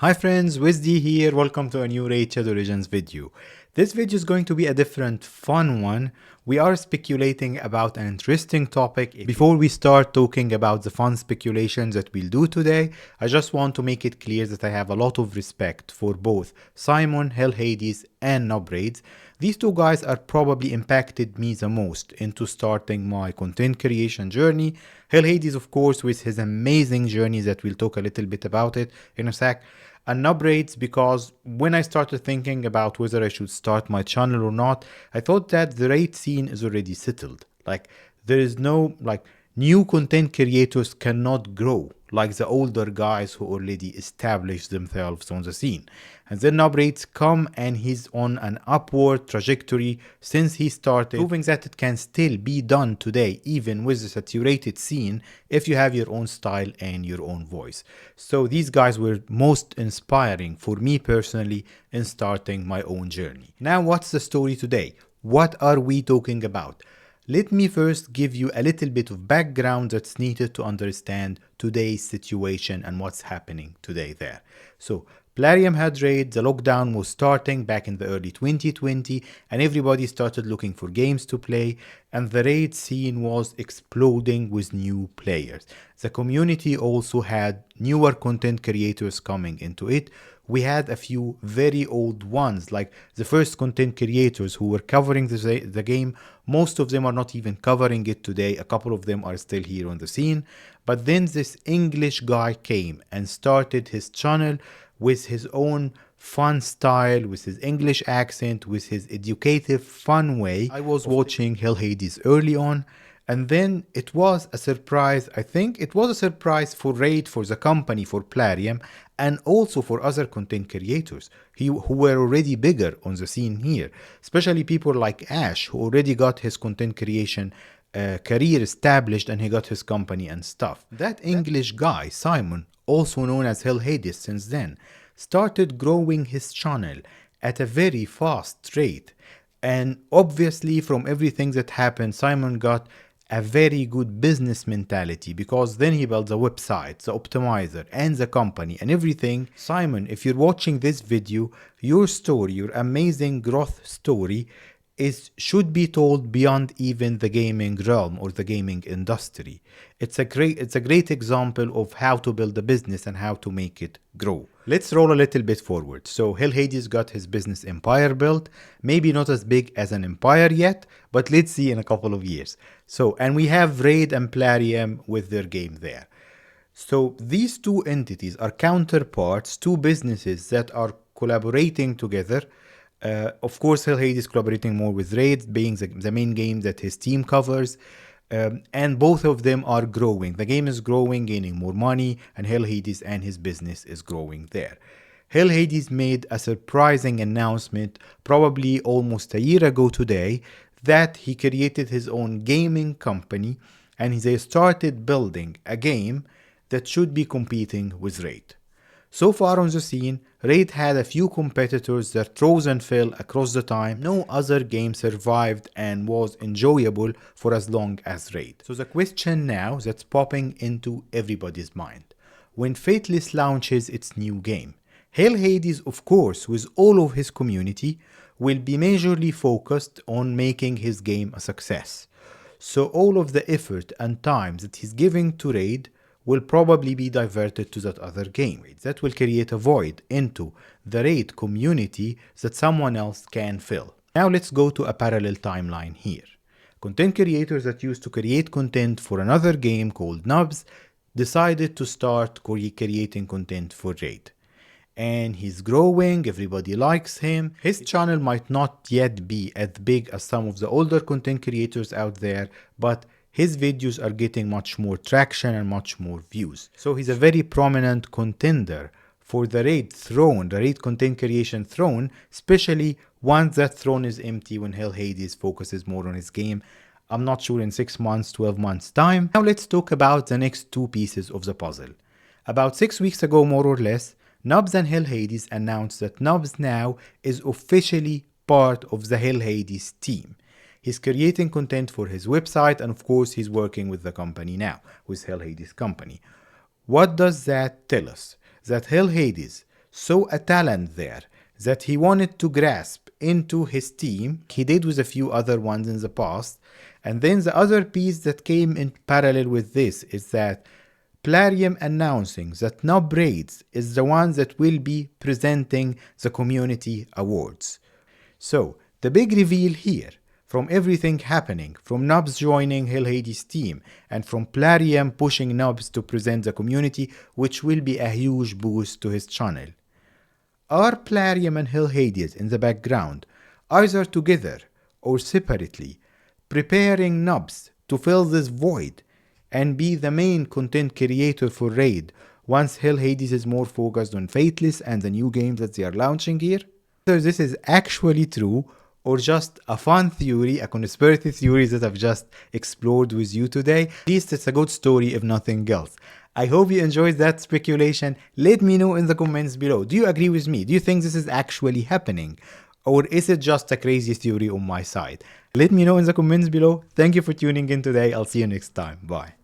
Hi friends, Wizdy here. Welcome to a new Raid Shadow Legends video. This video is going to be a different, fun one. We are speculating about an interesting topic. Before we start talking about the fun speculations that we'll do today, I just want to make it clear that I have a lot of respect for both Simon, Hell Hades, and Nub Raids. These two guys are probably impacted me the most into starting my content creation journey. Hell Hades, of course, with his amazing journey that we'll talk a little bit about it in a sec. And Nub Raids because when I started thinking about whether I should start my channel or not, I thought that the raid scene is already settled. Like there is no new content creators cannot grow like the older guys who already established themselves on the scene. And then Nub Raids come and he's on an upward trajectory since he started, proving that it can still be done today even with the saturated scene if you have your own style and your own voice. So these guys were most inspiring for me personally in starting my own journey. Now what's the story today? What are we talking about? Let me first give you a little bit of background that's needed to understand today's situation and what's happening today there. So Plarium had raid, the lockdown was starting back in the early 2020 and everybody started looking for games to play and the raid scene was exploding with new players. The community also had newer content creators coming into it. We had a few very old ones, like the first content creators who were covering the game. Most of them are not even covering it today. A couple of them are still here on the scene. But then this English guy came and started his channel with his own fun style, with his English accent, with his educative, fun way. I was watching Hell Hades early on. And then it was a surprise. I think it was a surprise for Raid, for the company, for Plarium, and also for other content creators who were already bigger on the scene here. Especially people like Ash, who already got his content creation career established and he got his company and stuff. That English guy, Simon, also known as Hell Hades since then, started growing his channel at a very fast rate. And obviously from everything that happened, Simon got a very good business mentality because then he built the website, the optimizer, and the company and everything. Simon, if you're watching this video, your story, your amazing growth story should be told beyond even the gaming realm or the gaming industry. It's a great example of how to build a business and how to make it grow. Let's roll a little bit forward. So Hell Hades got his business empire built, maybe not as big as an empire yet, but let's see in a couple of years. So, and we have Raid and Plarium with their game there. So these two entities are counterparts, two businesses that are collaborating together. Of course, Hell Hades is collaborating more with Raid, being the main game that his team covers. And both of them are growing. The game is growing, gaining more money, and Hell Hades and his business is growing there. Hell Hades made a surprising announcement probably almost a year ago today that he created his own gaming company and they started building a game that should be competing with Raid. So far on the scene, Raid had a few competitors that rose and fell across the time. No other game survived and was enjoyable for as long as Raid. So the question now that's popping into everybody's mind: when Fateless launches its new game, Hell Hades, of course, with all of his community, will be majorly focused on making his game a success. So all of the effort and time that he's giving to Raid will probably be diverted to that other game. That will create a void into the Raid community that someone else can fill. Now let's go to a parallel timeline here. Content creators that used to create content for another game called Nubs decided to start creating content for Raid. And he's growing, everybody likes him. His channel might not yet be as big as some of the older content creators out there, but his videos are getting much more traction and much more views. So he's a very prominent contender for the Raid throne, the Raid content creation throne, especially once that throne is empty when Hell Hades focuses more on his game. I'm not sure in 6 months, 12 months time. Now let's talk about the next two pieces of the puzzle. About 6 weeks ago, more or less, Nubs and Hell Hades announced that Nubs now is officially part of the Hell Hades team. He's creating content for his website and of course he's working with the company now, with Hell Hades company. What does that tell us? That Hell Hades saw a talent there that he wanted to grasp into his team. He did with a few other ones in the past. And then the other piece that came in parallel with this is that Plarium announcing that Nub Raids is the one that will be presenting the community awards. So, the big reveal here, from everything happening, from Nubs joining Hill Hades' team, and from Plarium pushing Nubs to present the community, which will be a huge boost to his channel. Are Plarium and Hill Hades in the background, either together or separately, preparing Nubs to fill this void and be the main content creator for Raid once Hill Hades is more focused on Fateless and the new games that they are launching here? Whether this is actually true or just a fun theory, a conspiracy theory that I've just explored with you today, at least it's a good story if nothing else. I hope you enjoyed that speculation. Let me know in the comments below. Do you agree with me? Do you think this is actually happening? Or is it just a crazy theory on my side? Let me know in the comments below. Thank you for tuning in today. I'll see you next time. Bye.